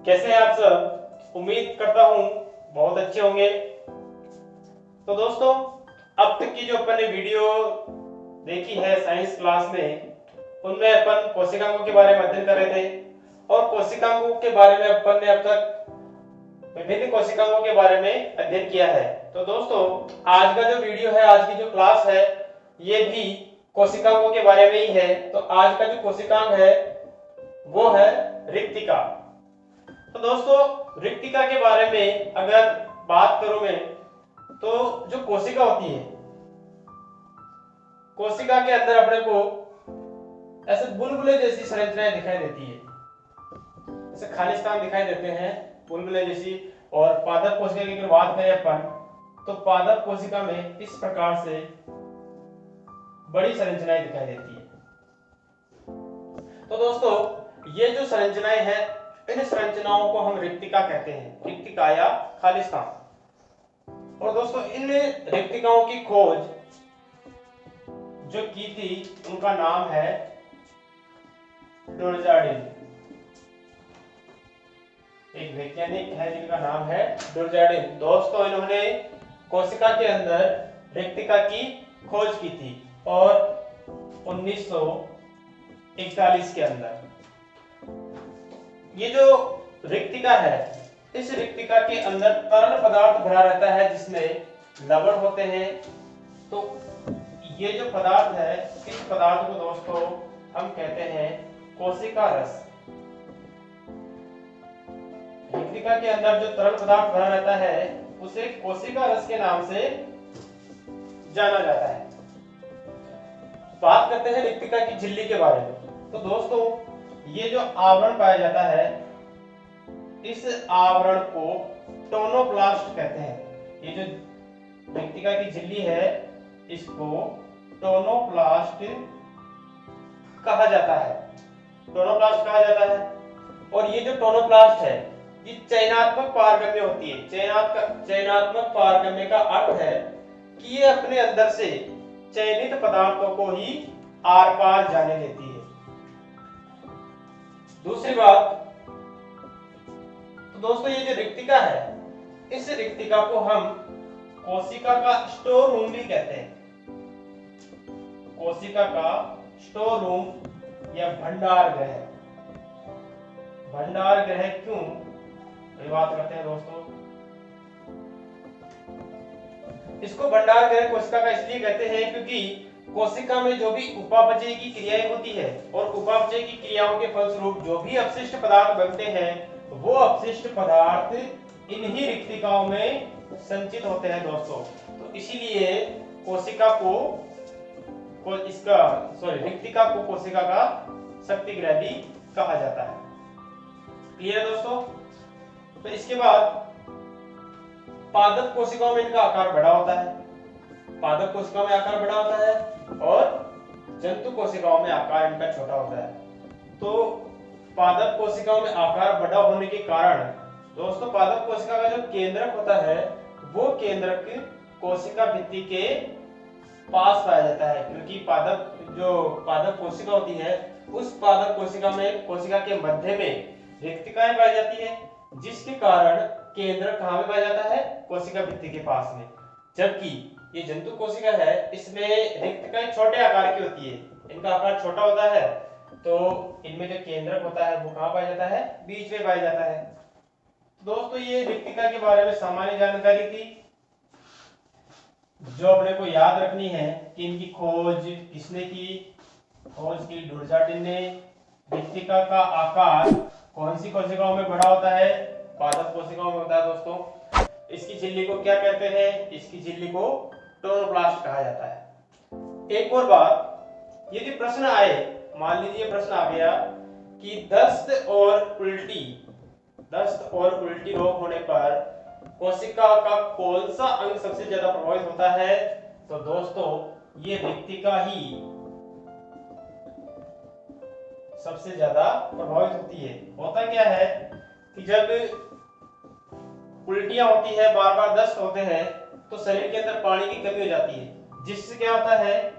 कैसे हैं आप सब? उम्मीद करता हूं बहुत अच्छे होंगे। तो दोस्तों, अब तक की जो अपन ने वीडियो देखी है साइंस क्लास में, उनमें अपन कोशिकांगों के बारे में अध्ययन कर रहे थे और कोशिकांगों के बारे में अपन ने अब तक विभिन्न कोशिकांगों के बारे में अध्ययन किया है। तो दोस्तों, आज का जो वीडियो है, आज की जो क्लास है, ये भी कोशिकांगों के बारे में ही है। तो आज का जो कोशिकांग है वो है रिक्तिका। तो दोस्तों, रिक्तिका के बारे में अगर बात करूं मैं, तो जो कोशिका होती है, कोशिका के अंदर अपने को ऐसे बुलबुले जैसी संरचनाएं दिखाई देती है, जैसे खालिस्तान दिखाई देते हैं बुलबुले जैसी। और पादप कोशिका की अगर बात करें अपन, तो पादप कोशिका में इस प्रकार से बड़ी संरचनाएं दिखाई देती है। तो दोस्तों, ये जो संरचनाएं हैं, इन संरचनाओं को हम रिक्तिका कहते हैं, रिक्तिका या खालिस्तान। और दोस्तों, इन रिक्तिकाओं की खोज जो की थी, उनका नाम है डुरजार्डिन। एक वैज्ञानिक है जिनका नाम है डुरजार्डिन। दोस्तों, इन्होंने कोशिका के अंदर रिक्तिका की खोज की थी और 1941 के अंदर। ये जो रिक्तिका है, इस रिक्तिका के अंदर तरल पदार्थ भरा रहता है जिसमें लवण होते हैं। तो ये जो पदार्थ है, इस पदार्थ को दोस्तों हम कहते हैं कोशिका रस। रिक्तिका के अंदर जो तरल पदार्थ भरा रहता है, उसे कोशिका रस के नाम से जाना जाता है। बात करते हैं रिक्तिका की झिल्ली के बारे में। तो दोस्तों, ये जो आवरण पाया जाता है, इस आवरण को टोनोप्लास्ट कहते हैं। ये जो रिक्तिका की झिल्ली है, इसको टोनोप्लास्ट कहा जाता है, टोनोप्लास्ट कहा जाता है। और ये जो टोनोप्लास्ट है, ये चयनात्मक पारगम्य होती है। चयनात्मक पारगम्य का अर्थ है कि ये अपने अंदर से चयनित पदार्थों को ही आर पार जाने देती है। दूसरी बात, तो दोस्तों, ये जो रिक्तिका है, इस रिक्तिका को हम कोशिका का स्टोर रूम भी कहते हैं। कोशिका का स्टोर रूम या भंडार गृह। भंडार गृह क्यों, ये बात करते हैं दोस्तों। इसको भंडार गृह कोशिका का इसलिए कहते हैं क्योंकि कोशिका में जो भी उपापचय की क्रियाएं होती है, और उपापचय की क्रियाओं के फलस्वरूप जो भी अपशिष्ट पदार्थ बनते हैं, वो अपशिष्ट पदार्थ इन्हीं रिक्तिकाओं में संचित होते हैं दोस्तों। तो इसीलिए कोशिका को रिक्तिका को कोशिका का शक्ति गृह भी कहा जाता है। क्लियर है दोस्तों? तो इसके बाद पादप कोशिकाओं में इनका आकार बड़ा होता है। पादप कोशिकाओं में आकार बड़ा होता है और जंतु कोशिकाओं में आकार इनका छोटा होता है। तो पादप कोशिकाओं में आकार बड़ा होने के कारण दोस्तों, पादप कोशिका का जो केंद्रक होता है, वो केंद्रक कोशिका भित्ति के पास पाया जाता है। क्योंकि पादप कोशिका होती है, उस पादप कोशिका में, कोशिका के मध्य में रिक्तिकाएं पाई जाती है, जिसके कारण केंद्रक कहां में पाया जाता है? कोशिका भित्ति के पास में। जबकि ये जंतु कोशिका है, इसमें रिक्तिकाएं छोटे आकार की होती है, इनका आकार छोटा होता है। तो इनमें जो केंद्रक होता है, वो कहां पाया जाता है? बीच में पाया जाता है। दोस्तों, ये रिक्तिका के बारे में सामान्य जानकारी थी जो अपने को याद रखनी है कि इनकी खोज किसने की? खोज की डुरजार्डिन ने। रिक्तिका का आकार कौन सी कोशिकाओं में बड़ा होता है? पादप कोशिकाओं में होता है दोस्तों। इसकी झिल्ली को क्या कहते हैं? इसकी झिल्ली को टोनोप्लास्ट कहा जाता है। एक और बात, यदि प्रश्न आए, मान लीजिए प्रश्न आ गया कि दस्त और उल्टी रोग होने पर कोशिका का कौन सा अंग सबसे ज्यादा प्रभावित होता है? तो दोस्तों, ये रिक्तिका ही सबसे ज्यादा प्रभावित होती है। होता क्या है कि जब उल्टियां होती है, बार बार दस्त होते हैं, तो शरीर के अंदर पानी की कमी हो जाती है, जिससे क्या होता है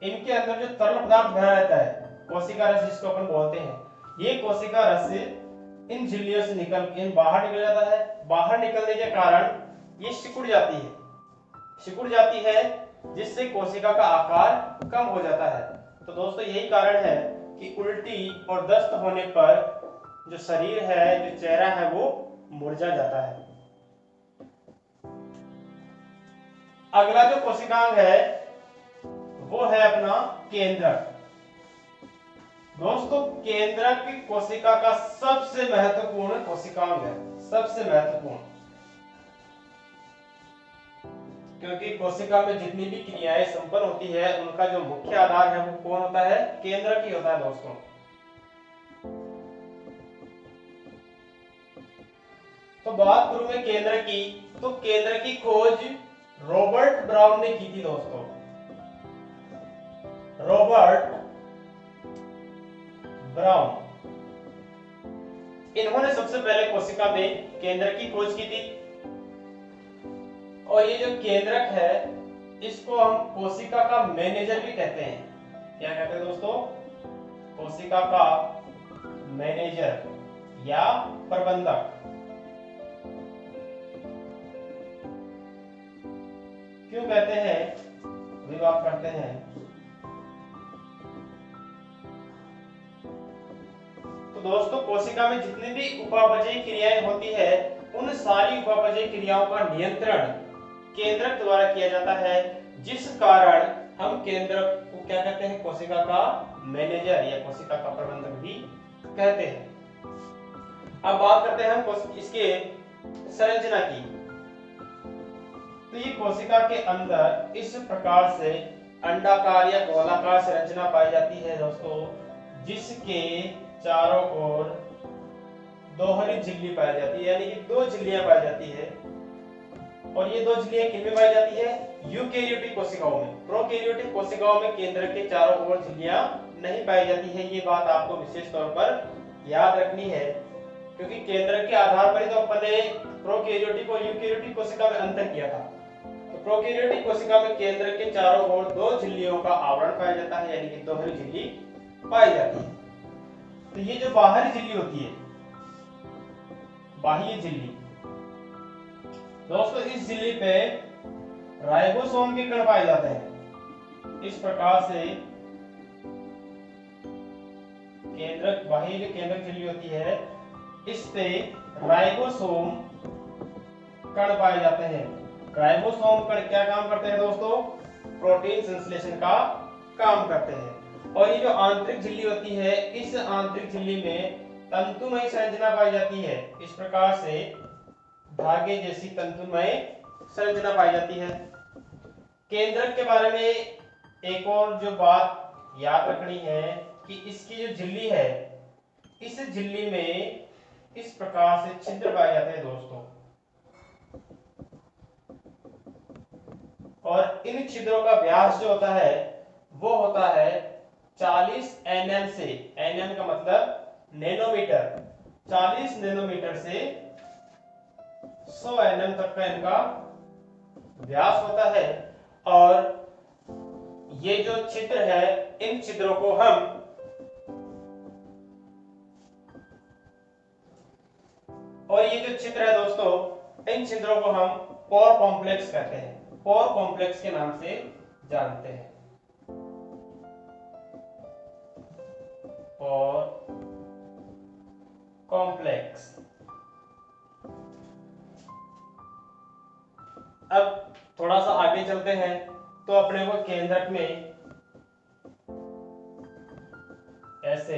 इनके अंदर जो तरल पदार्थ भरा रहता है, कोशिका रस जिसको अपन बोलते हैं, ये कोशिका रस इन झिल्लियों से इन बाहर निकल जाता है। बाहर निकलने के कारण ये सिकुड़ जाती है, जिससे कोशिका का आकार कम हो जाता है। तो दोस्तों यही कारण है कि उल्टी और दस्त होने पर जो शरीर है, जो चेहरा है, वो मुरझा जाता है। अगला जो कोशिकांग है वो है अपना केंद्रक। दोस्तों केंद्रक कोशिका का सबसे महत्वपूर्ण कोशिकांग है, सबसे महत्वपूर्ण, क्योंकि कोशिका में जितनी भी क्रियाएं संपन्न होती है उनका जो मुख्य आधार है वो कौन होता है? केंद्रक ही होता है दोस्तों। तो बात करूं मैं केंद्र की, तो केंद्र की खोज रॉबर्ट ब्राउन ने की थी दोस्तों। रॉबर्ट ब्राउन, इन्होंने सबसे पहले कोशिका में केंद्र की खोज की थी। और ये जो केंद्रक है इसको हम कोशिका का मैनेजर भी कहते हैं। क्या कहते हैं दोस्तों? कोशिका का मैनेजर या प्रबंधक। क्यों कहते हैं? अभी बात करते हैं। तो दोस्तों कोशिका में जितनी भी उपापचयी क्रियाएं होती है उन सारी उपापचयी क्रियाओं का नियंत्रण केंद्रक द्वारा किया जाता है, जिस कारण हम केंद्रक को क्या कहते हैं? कोशिका का मैनेजर या कोशिका का प्रबंधक भी कहते हैं। अब बात करते हैं हम इसके संरचना की। तो ये कोशिका के अंदर इस प्रकार से अंडाकार या गोलाकार संरचना पाई जाती है दोस्तों, जिसके चारों ओर दोहरी झिल्ली पाई जाती है, यानी कि दो झिल्लियां पाई जाती है। और ये दो झिल्लियां किनमें पाई जाती है? यूकेरियोटिक कोशिकाओं में। प्रोकैरियोटिक कोशिकाओं में केंद्र के चारों ओर झिल्लियां नहीं पाई जाती है। ये बात आपको विशेष तौर पर याद रखनी है, क्योंकि केंद्र के आधार पर ही तो अपन ने प्रोकैरियोटिक और यूकेरियोटिक कोशिका में अंतर किया था। तो प्रोकैरियोटिक कोशिका में केंद्र के चारों ओर दो झिल्लियों का आवरण पाया जाता है, यानी कि दोहरी झिल्ली पाई जाती है। तो ये जो बाहरी झिल्ली होती है, बाह्य झिल्ली, दोस्तों इस झिल्ली पे राइबोसोम के कण पाए जाते हैं। इस प्रकार से केंद्रक, बाह्य जो केंद्रक झिल्ली होती है, इस पे राइबोसोम कण पाए जाते हैं। राइबोसोम कण क्या काम करते हैं दोस्तों? प्रोटीन संश्लेषण का काम करते हैं। और ये जो आंतरिक झिल्ली होती है, इस आंतरिक झिल्ली में तंतुमय संरचना पाई जाती है। इस प्रकार से धागे जैसी तंतुमय संरचना पाई जाती है। केंद्रक के बारे में एक और जो बात याद रखनी है कि इसकी जो झिल्ली है, इस झिल्ली में इस प्रकार से छिद्र पाए जाते हैं दोस्तों। और इन छिद्रों का व्यास जो होता है वो होता है 40 nm से, nm का मतलब नैनोमीटर, 40 नैनोमीटर से 100 nm तक का इनका व्यास होता है। और ये जो छिद्र है, इन छिद्रों को हम और ये जो छिद्र है दोस्तों, इन छिद्रों को हम पोर कॉम्प्लेक्स कहते हैं। पोर कॉम्प्लेक्स के नाम से जानते हैं। Pore complex. अब थोड़ा सा आगे चलते हैं तो अपने को केंद्रक में ऐसे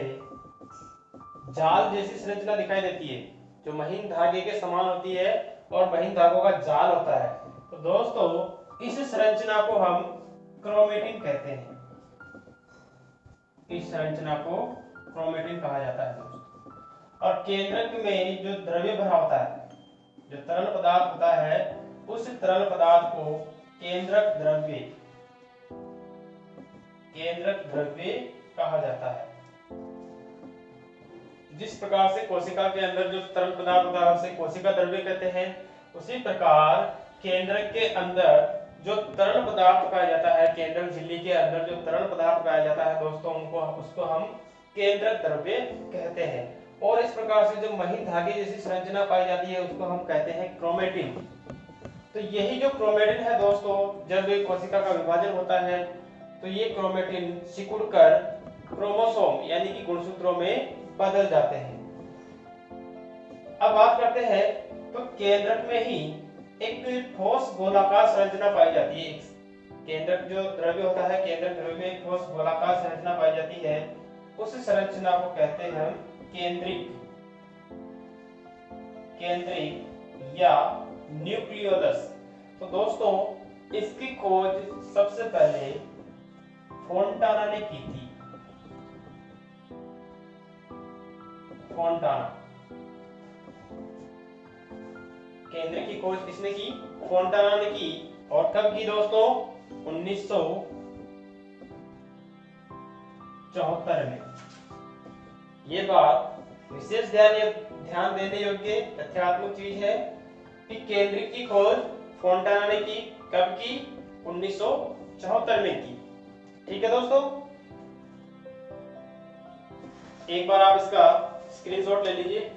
जाल जैसी संरचना दिखाई देती है, जो महीन धागे के समान होती है और महीन धागों का जाल होता है। तो दोस्तों इस संरचना को हम क्रोमेटिन कहते हैं। इस संरचना को क्रोमेटिन कहा जाता है दोस्तों। और केंद्रक में जो द्रव्य भरा होता है, जो तरल पदार्थ होता है, उस तरल पदार्थ को केंद्रक द्रव्य कहा जाता है। जिस प्रकार से कोशिका के अंदर जो तरल पदार्थ होता है उसे कोशिका द्रव्य कहते हैं, उसी प्रकार केंद्रक के अंदर जो तरल पदार्थ पाया जाता है केंद्रक झिल्ली के अंदर, जो तरल पदार्थ पाया जाता है दोस्तों, उसको हम केंद्रक द्रव्य कहते हैं। और इस प्रकार से जो महीन धागे जैसी संरचना पाई जाती है उसको हम कहते हैं क्रोमेटिन। तो यही जो क्रोमेटिन है दोस्तों, जब एक कोशिका का विभाजन होता है तो ये क्रोमेटिन सिकुड़कर क्रोमोसोम यानी कि गुणसूत्रों में बदल जाते हैं। अब बात करते हैं तो केंद्रक में ही एक ठोस गोलाकार संरचना पाई जाती है। केंद्रक जो द्रव्य होता है, केंद्रक द्रव्य में एक ठोस गोलाकार संरचना पाई जाती है, उस संरचना को कहते हैं हम केंद्रिक या न्यूक्लियोलस। तो दोस्तों इसकी खोज सबसे पहले फोंटाना ने की थी। फोंटाना, केंद्र की खोज किसने की? फोंटाना ने की। और कब की दोस्तों? 1974 में। ये बात विशेष ध्यान देने योग्य तथ्यात्मक चीज है कि केंद्र की खोज फोंटाना ने की। कब की? 1974 में की। ठीक है दोस्तों, एक बार आप इसका स्क्रीनशॉट ले लीजिए।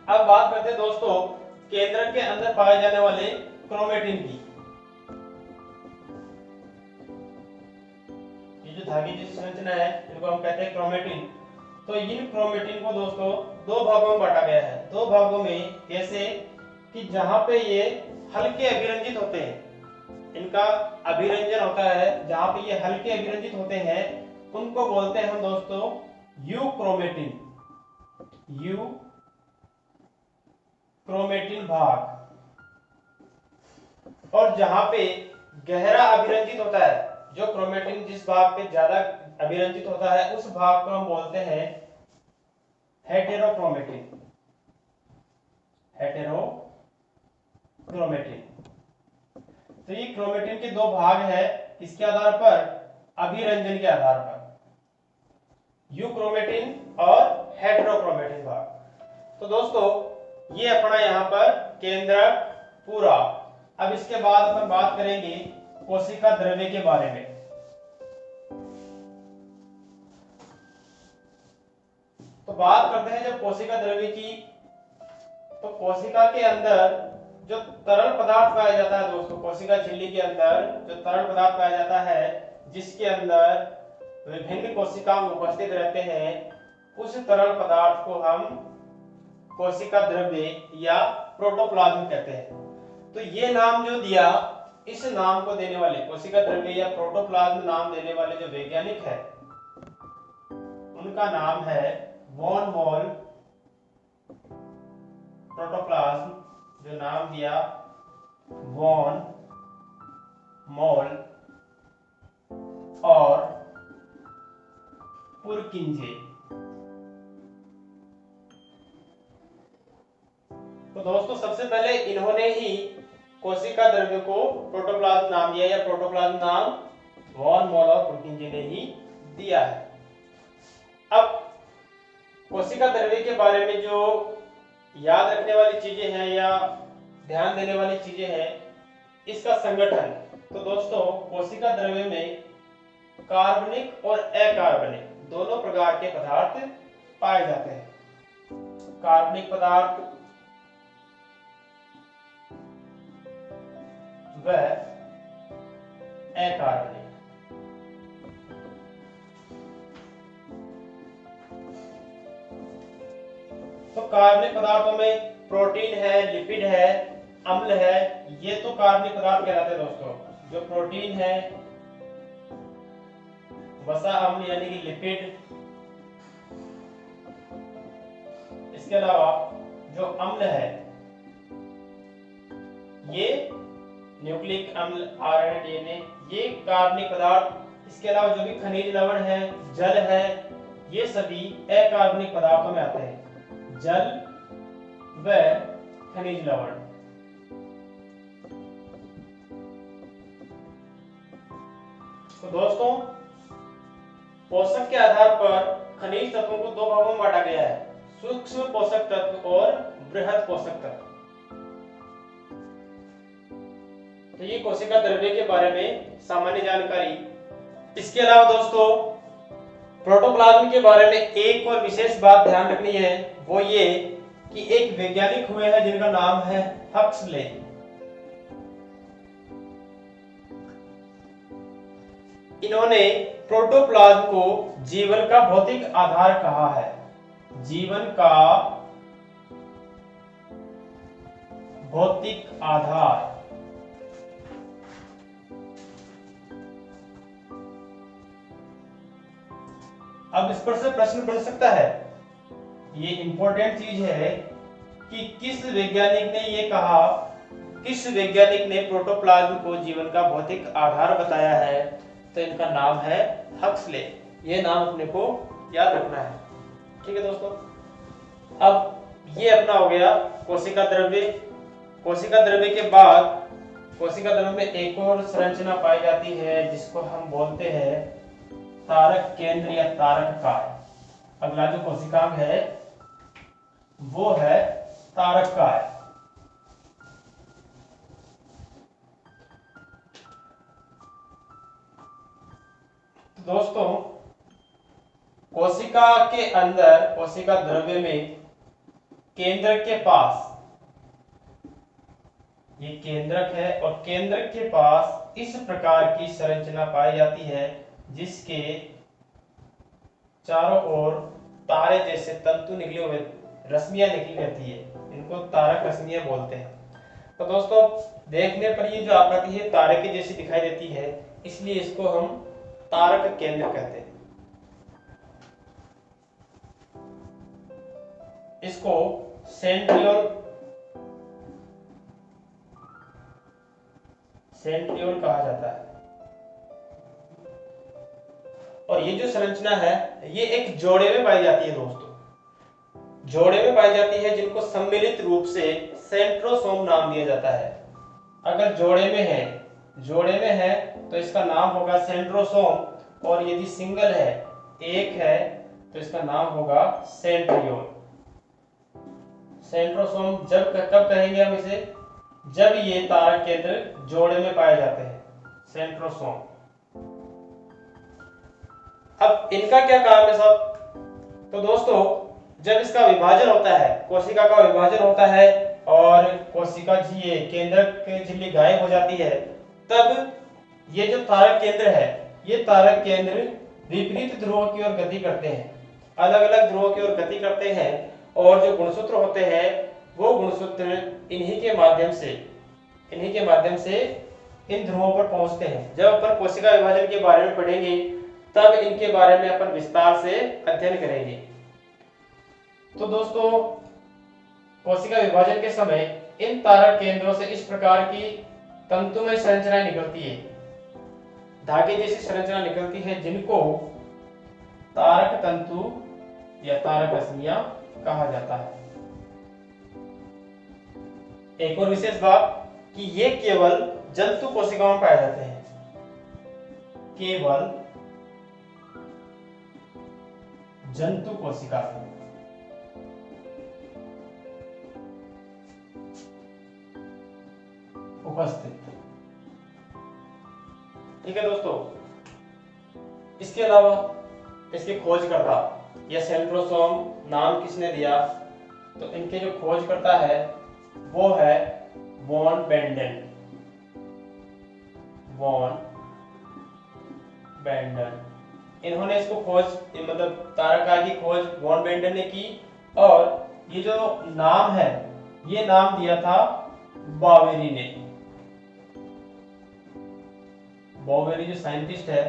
अब बात करते हैं दोस्तों केंद्रक के अंदर पाए जाने वाले क्रोमेटिन की। ये जो धागे जैसी संरचना है इनको हम कहते हैं क्रोमेटिन। तो इन क्रोमेटिन को दोस्तों दो भागों में बांटा गया है। दो भागों में कैसे कि जहां पे ये हल्के अभिरंजित होते हैं, इनका अभिरंजन होता है, जहां पे ये हल्के अभिरंजित होते हैं उनको बोलते हैं हम दोस्तों यूक्रोमेटिन। क्रोमेटिन भाग। और जहां पे गहरा अभिरंजित होता है, जो क्रोमेटिन जिस भाग पे ज्यादा अभिरंजित होता है उस भाग को हम बोलते हैं हेटेरोक्रोमेटिन। तो ये क्रोमेटिन के दो भाग है, किसके आधार पर? अभिरंजन के आधार पर, यूक्रोमेटिन और हेटेरोक्रोमेटिन भाग। तो दोस्तों ये अपना यहाँ पर केंद्रक पूरा। अब इसके बाद अपन बात करेंगे कोशिका द्रव्य के बारे में। तो बात करते हैं जब कोशिका द्रव्य की, तो कोशिका के अंदर जो तरल पदार्थ पाया जाता है दोस्तों, कोशिका झिल्ली के अंदर जो तरल पदार्थ पाया जाता है जिसके अंदर विभिन्न कोशिकाएं उपस्थित रहते हैं, उस तरल पदार्थ को हम कोशिका द्रव्य या प्रोटोप्लाज्म कहते हैं। तो ये नाम जो दिया, इस नाम को देने वाले, कोशिका द्रव्य या प्रोटोप्लाज्म नाम देने वाले जो वैज्ञानिक है उनका नाम है वॉन मोल। प्रोटोप्लाज्म जो नाम दिया वॉन मोल और पुरकिंजे। तो दोस्तों सबसे पहले इन्होंने ही कोशिका द्रव्य को प्रोटोप्लाज्म नाम दिया, या प्रोटोप्लाज्म नाम वॉन मोल और पुरकिंजे ने ही दिया है। अब कोशिका द्रव्य के बारे में जो याद रखने वाली चीजें हैं या ध्यान देने वाली चीजें हैं, इसका संगठन। तो दोस्तों कोशिका द्रव्य में कार्बनिक और अकार्बनिक दोनों प्रकार के पदार्थ पाए जाते हैं। कार्बनिक पदार्थ व अकार्बनिक। तो कार्बनिक पदार्थों में प्रोटीन है, लिपिड है, अम्ल है, ये तो कार्बनिक पदार्थ कहलाते हैं दोस्तों। जो प्रोटीन है, वसा अम्ल यानी कि लिपिड, इसके अलावा जो अम्ल है ये न्यूक्लिक अम्ल, आरएनए, डीएनए, ये कार्बनिक पदार्थ, इसके अलावा जो भी खनिज लवण है, जल है, ये सभी अकार्बनिक पदार्थों में आते हैं, जल व खनिज लवण। तो दोस्तों, पोषक के आधार पर खनिज तत्वों को दो भागों में बांटा गया है, सूक्ष्म पोषक तत्व और बृहद पोषक तत्व। तो ये कोशिका द्रव्य के बारे में सामान्य जानकारी। इसके अलावा दोस्तों, प्रोटोप्लाज्म के बारे में एक और विशेष बात ध्यान रखनी है, वो ये कि एक वैज्ञानिक हुए हैं जिनका नाम है हक्सले। इन्होंने प्रोटोप्लाज्म को जीवन का भौतिक आधार कहा है, जीवन का भौतिक आधार। अब इस पर से प्रश्न बन सकता है, ये इंपॉर्टेंट चीज है कि किस वैज्ञानिक ने ये कहा, किस वैज्ञानिक ने प्रोटोप्लाज्म को जीवन का भौतिक आधार बताया है। तो इनका नाम है हक्सले। ये नाम अपने को याद रखना है, ठीक है दोस्तों। अब ये अपना हो गया कोशिका द्रव्य। कोशिका द्रव्य के बाद कोशिका द्रव्य में एक और संरचना पाई जाती है जिसको हम बोलते हैं तारक केंद्र या तारक काय। अगला जो कोशिकांग है वो है तारक काय। दोस्तों, कोशिका के अंदर, कोशिका द्रव्य में केंद्रक के पास, ये केंद्रक है और केंद्रक के पास इस प्रकार की संरचना पाई जाती है जिसके चारों ओर तारे जैसे तंतु निकले हुए, रश्मियां निकली रहती है, इनको तारक रश्मियां बोलते हैं। तो दोस्तों, देखने पर ये जो आकृति है तारे की जैसी दिखाई देती है, इसलिए इसको हम तारक केंद्र कहते हैं। इसको सेंट्रियोल कहा जाता है। और ये जो संरचना है ये एक जोड़े में पाई जाती है दोस्तों, जोड़े में पाई जाती है जिनको सम्मिलित रूप से सेंट्रोसोम नाम दिया जाता है। अगर जोड़े में है तो इसका नाम होगा सेंट्रोसोम, और यदि सिंगल है, एक है, तो इसका नाम होगा सेंट्रियोल। सेंट्रोसोम कब कहेंगे हम इसे? जब ये तारक केंद्र जोड़े में पाए जाते हैं, सेंट्रोसोम। अब इनका क्या काम है सब? तो दोस्तों, जब इसका विभाजन होता है, कोशिका का विभाजन होता है और कोशिका केंद्रक की झिल्ली गायब हो जाती है, तब ये जो तारक केंद्र है, ये तारक केंद्र विपरीत ध्रुवों की ओर गति करते हैं, अलग अलग ध्रुवों की ओर गति करते हैं, और जो गुणसूत्र होते हैं वो गुणसूत्र इन्हीं के माध्यम से इन ध्रुवों पर पहुंचते हैं। जब अपन कोशिका विभाजन के बारे में पढ़ेंगे तब इनके बारे में अपन विस्तार से अध्ययन करेंगे। तो दोस्तों, कोशिका विभाजन के समय इन तारक केंद्रों से इस प्रकार की तंतुमय संरचनाएं निकलती है, धागे जैसी संरचना निकलती है, जिनको तारक तंतु या तारक रश्मियां कहा जाता है। एक और विशेष बात कि ये केवल जंतु कोशिकाओं में पाए जाते हैं, केवल जंतु कोशिका में। उपस्थित, ठीक है दोस्तों। इसके अलावा इसके खोजकर्ता या सेंट्रोसोम नाम किसने दिया? तो इनके जो खोजकर्ता है वो है वॉन बेंडन। इन्होंने इसको खोज, मतलब तारका की खोज वॉन बेंडन ने की, और ये जो नाम है ये नाम दिया था बावेरी ने। बावेरी जो साइंटिस्ट है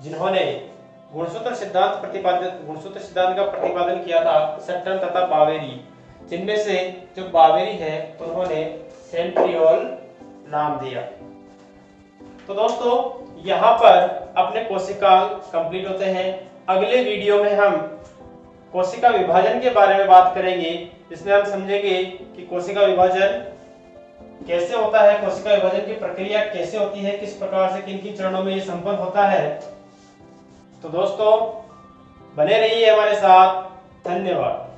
जिन्होंने गुणसूत्र सिद्धांत का प्रतिपादन किया था, सट्टन तथा बावेरी, जिनमें से जो बावेरी है तो उन्होंने सेंट्रियोल नाम दिया। तो दोस्तों यहाँ पर अपने कोशिकांग कंप्लीट होते हैं। अगले वीडियो में हम कोशिका विभाजन के बारे में बात करेंगे, जिसमें हम समझेंगे कि कोशिका विभाजन कैसे होता है, कोशिका विभाजन की प्रक्रिया कैसे होती है, किस प्रकार से किन किन चरणों में ये संपन्न होता है। तो दोस्तों बने रहिए हमारे साथ। धन्यवाद।